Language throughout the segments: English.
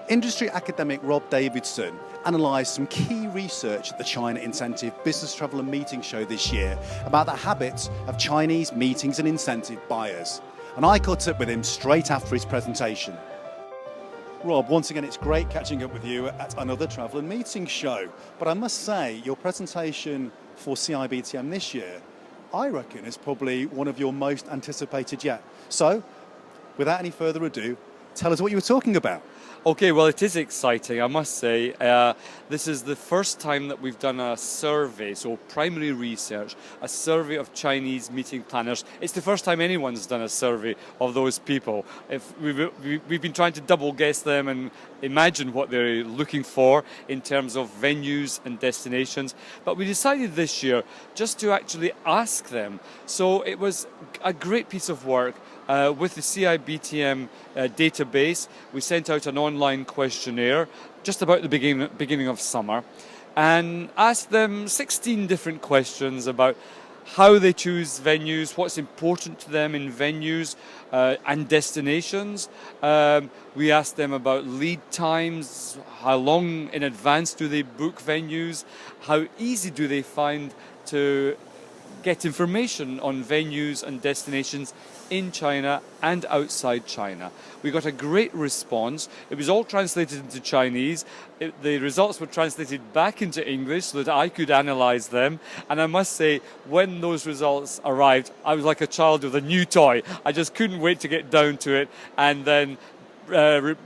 Industry academic Rob Davidson analysed some key research at the China Incentive Business Travel and Meeting Show this year about the habits of Chinese meetings and incentive buyers. And I caught up with him straight after his presentation. Rob, once again, it's great catching up with you at another travel and meeting show. But I must say, your presentation for CIBTM this year, I reckon, is probably one of your most anticipated yet. So, without any further ado, tell us what you were talking about. Okay, well, it is exciting, I must say. This is the first time that we've done a survey, so primary research, a survey of Chinese meeting planners. It's the first time anyone's done a survey of those people. We've been trying to double guess them and imagine what they're looking for in terms of venues and destinations. But we decided this year just to actually ask them. So it was a great piece of work. With the CIBTM database, we sent out an online questionnaire just about the beginning of summer and asked them 16 different questions about how they choose venues, what's important to them in venues and destinations. We asked them about lead times, how long in advance do they book venues, how easy do they find to get information on venues and destinations in China and outside China. We got a great response. It was all translated into Chinese. The results were translated back into English so that I could analyse them. And I must say, when those results arrived, I was like a child with a new toy. I just couldn't wait to get down to it and then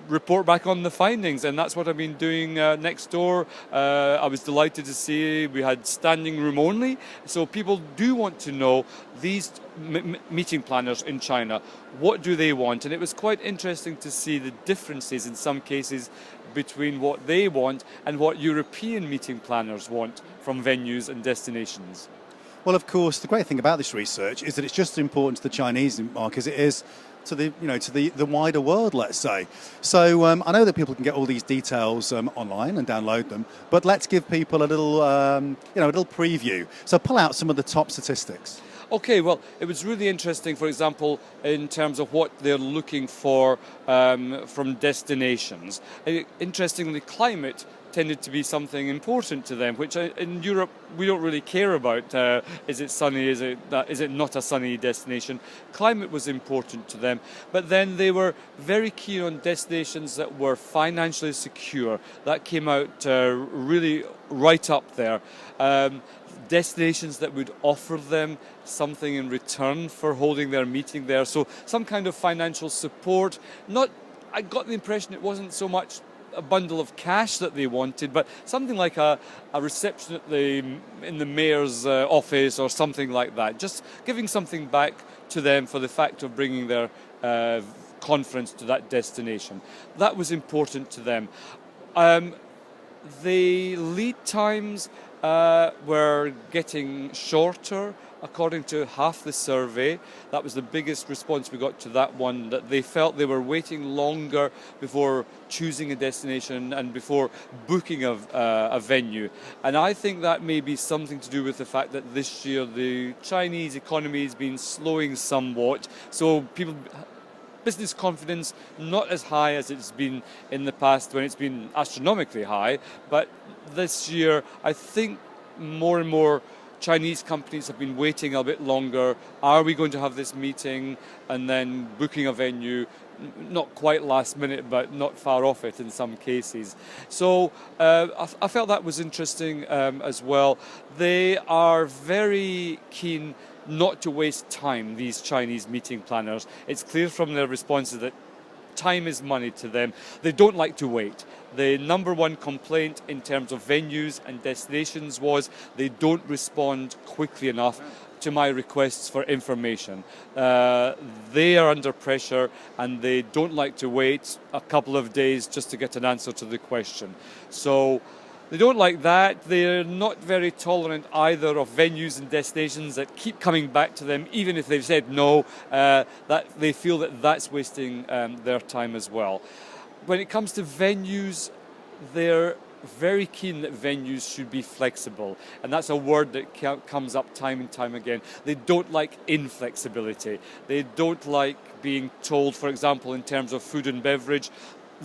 report back on the findings, and that's what I've been doing next door. I was delighted to see we had standing room only, so people do want to know these meeting planners in China, what do they want? And it was quite interesting to see the differences in some cases between what they want and what European meeting planners want from venues and destinations. Well, of course, the great thing about this research is that it's just as important to the Chinese market as it is to the wider world, let's say. So I know that people can get all these details online and download them, but let's give people a little preview. So pull out some of the top statistics. Okay, well, it was really interesting, for example, in terms of what they're looking for from destinations. Interestingly, climate tended to be something important to them, which in Europe we don't really care about. Is it sunny? Is it not a sunny destination? Climate was important to them, but then they were very keen on destinations that were financially secure. That came out really right up there. Destinations that would offer them something in return for holding their meeting there. So some kind of financial support. I got the impression it wasn't so much a bundle of cash that they wanted, but something like a reception in the mayor's office or something like that. Just giving something back to them for the fact of bringing their conference to that destination. That was important to them. The lead times were getting shorter, according to half the survey. That was the biggest response we got to that one, that they felt they were waiting longer before choosing a destination and before booking a venue. And I think that may be something to do with the fact that this year the Chinese economy has been slowing somewhat, so business confidence not as high as it's been in the past when it's been astronomically high, but this year I think more and more Chinese companies have been waiting a bit longer. Are we going to have this meeting and then booking a venue? Not quite last minute, but not far off it in some cases. So I felt that was interesting as well. They are very keen not to waste time, these Chinese meeting planners. It's clear from their responses that time is money to them. They don't like to wait. The number one complaint in terms of venues and destinations was they don't respond quickly enough to my requests for information. They are under pressure and they don't like to wait a couple of days just to get an answer to the question. So they don't like that. They're not very tolerant either of venues and destinations that keep coming back to them, even if they've said no, that they feel that that's wasting their time as well. When it comes to venues, they're very keen that venues should be flexible, and that's a word that comes up time and time again. They don't like inflexibility. They don't like being told, for example, in terms of food and beverage,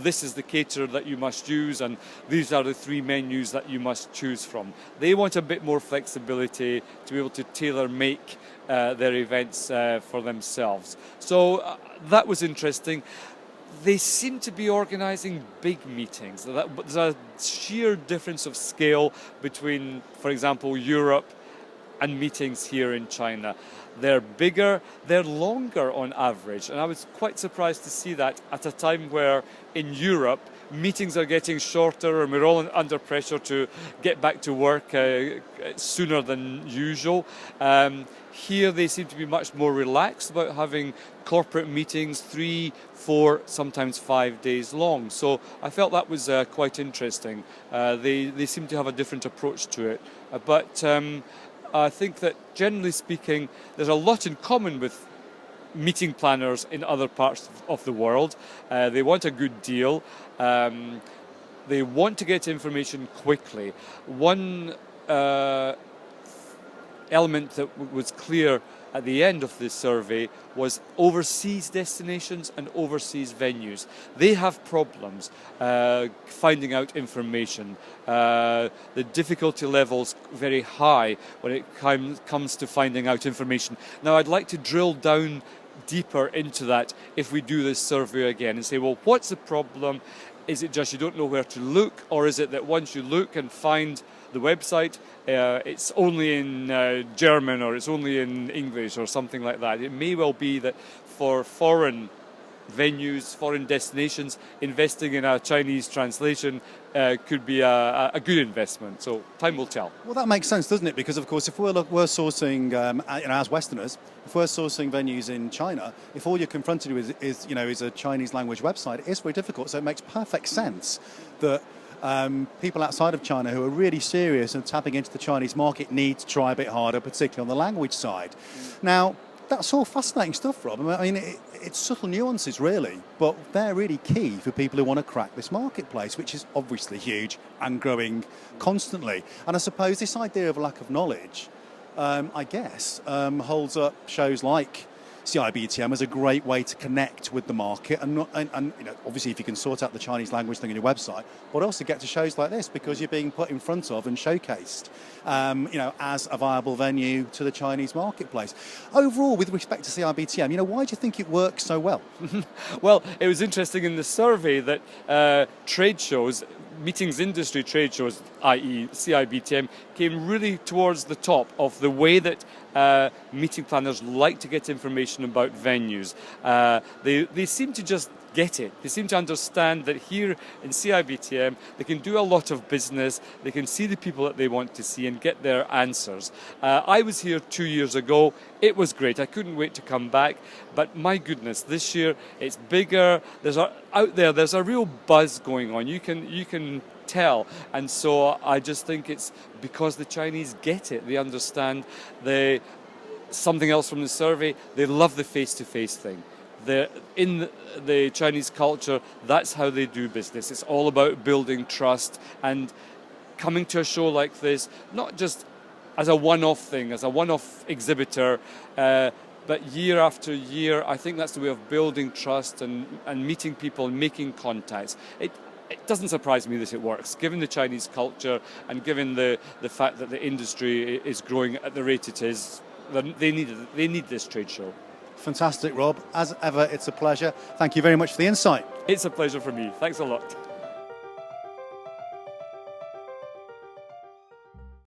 this is the caterer that you must use, and these are the 3 menus that you must choose from. They want a bit more flexibility to be able to tailor-make their events for themselves. So that was interesting. They seem to be organising big meetings. There's a sheer difference of scale between, for example, Europe and meetings here in China. They're bigger, they're longer on average, and I was quite surprised to see that at a time where in Europe meetings are getting shorter and we're all under pressure to get back to work sooner than usual. Here they seem to be much more relaxed about having corporate meetings 3, 4, sometimes 5 days long. So I felt that was quite interesting. They seem to have a different approach to it. But I think that generally speaking, there's a lot in common with meeting planners in other parts of the world. They want a good deal. They want to get information quickly. One element that was clear at the end of this survey was overseas destinations and overseas venues. They have problems finding out information. The difficulty level's very high when it comes to finding out information. Now, I'd like to drill down deeper into that if we do this survey again and say, well, what's the problem? Is it just you don't know where to look, or is it that once you look and find the website, it's only in German or it's only in English or something like that? It may well be that for foreign venues, foreign destinations, investing in a Chinese translation could be a good investment. So time will tell. Well, that makes sense, doesn't it? Because of course, if we're sourcing, as Westerners, if we're sourcing venues in China, if all you're confronted with is a Chinese language website, it's very difficult. So it makes perfect sense that people outside of China who are really serious and tapping into the Chinese market need to try a bit harder, particularly on the language side. Now, that's all fascinating stuff, Rob. I mean, it's subtle nuances, really, but they're really key for people who want to crack this marketplace, which is obviously huge and growing constantly. And I suppose this idea of a lack of knowledge, I guess, holds up shows like CIBTM as a great way to connect with the market, and obviously if you can sort out the Chinese language thing on your website, but also get to shows like this because you're being put in front of and showcased, as a viable venue to the Chinese marketplace. Overall, with respect to CIBTM, why do you think it works so well? Well, it was interesting in the survey that trade shows, meetings industry trade shows, i.e. CIBTM, came really towards the top of the way that meeting planners like to get information about venues. They seem to just get it. They seem to understand that here in CIBTM they can do a lot of business, they can see the people that they want to see and get their answers. I was here 2 years ago. It was great. I couldn't wait to come back, but my goodness, this year it's bigger. There's a real buzz going on. You can tell, and so I just think it's because the Chinese get it. They understand something else from the survey. They love the face-to-face thing. In the Chinese culture, that's how they do business. It's all about building trust and coming to a show like this, not just as a one-off thing, as a one-off exhibitor, but year after year. I think that's the way of building trust and meeting people and making contacts. It doesn't surprise me that it works, given the Chinese culture and given the fact that the industry is growing at the rate it is. They need this trade show. Fantastic, Rob. As ever, it's a pleasure. Thank you very much for the insight. It's a pleasure for me. Thanks a lot.